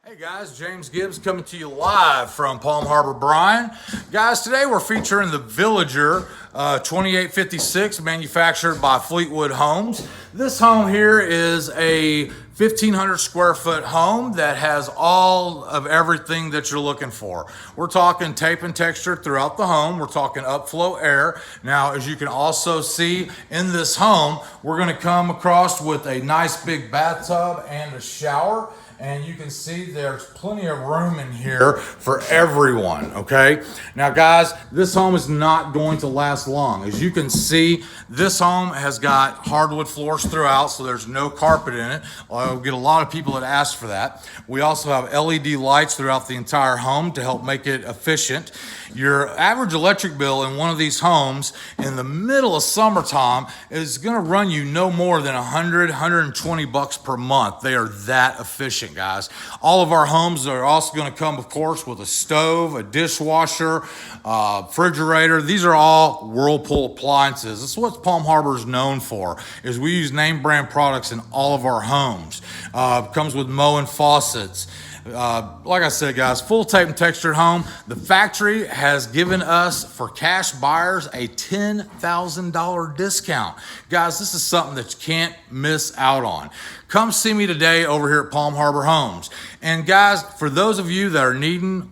Hey guys, James Gibbs coming to you live from Palm Harbor, Bryan. Guys, today we're featuring the Villager 2856, manufactured by Fleetwood Homes. This home here is a 1,500 square foot home that has all of everything that you're looking for. We're talking tape and texture throughout the home. We're talking upflow air. Now, as you can also see in this home, we're going to come across with a nice big bathtub and a shower. And you can see there's plenty of room in here for everyone, okay? Now, guys, this home is not going to last long. As you can see, this home has got hardwood floors throughout, so there's no carpet in it. I'll get a lot of people that ask for that. We also have LED lights throughout the entire home to help make it efficient. Your average electric bill in one of these homes in the middle of summertime is going to run you no more than $100-120 per month. They are that efficient, guys. All of our homes are also going to come, of course, with a stove, a dishwasher, refrigerator. These are all Whirlpool appliances. This is what Palm Harbor is known for, is we use name brand products in all of our homes. Comes with Moen faucets. Like I said, guys, full tape and textured home. The factory has given us, for cash buyers, a $10,000 discount. Guys, this is something that you can't miss out on. Come see me today over here at Palm Harbor Homes. And guys, for those of you that are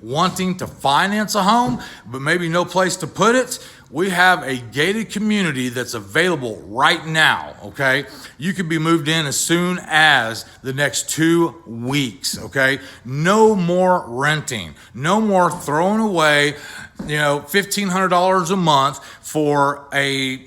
wanting to finance a home, but maybe no place to put it, we have a gated community that's available right now, okay? You could be moved in as soon as the next 2 weeks, okay? No more renting. No more throwing away, $1,500 a month for a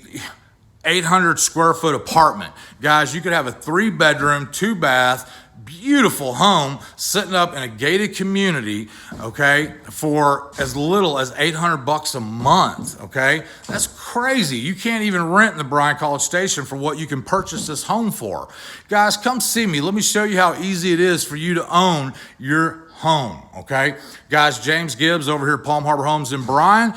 800 square foot apartment. Guys, you could have a 3-bedroom, 2-bath, beautiful home sitting up in a gated community, okay, for as little as $800 a month, okay? That's crazy. You can't even rent in the Bryan College Station for what you can purchase this home for. Guys, come see me. Let me show you how easy it is for you to own your home, okay? Guys, James Gibbs over here at Palm Harbor Homes in Bryan.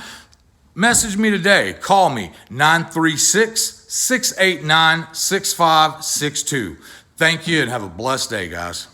Message me today. Call me 936-689-6562. Thank you and have a blessed day, guys.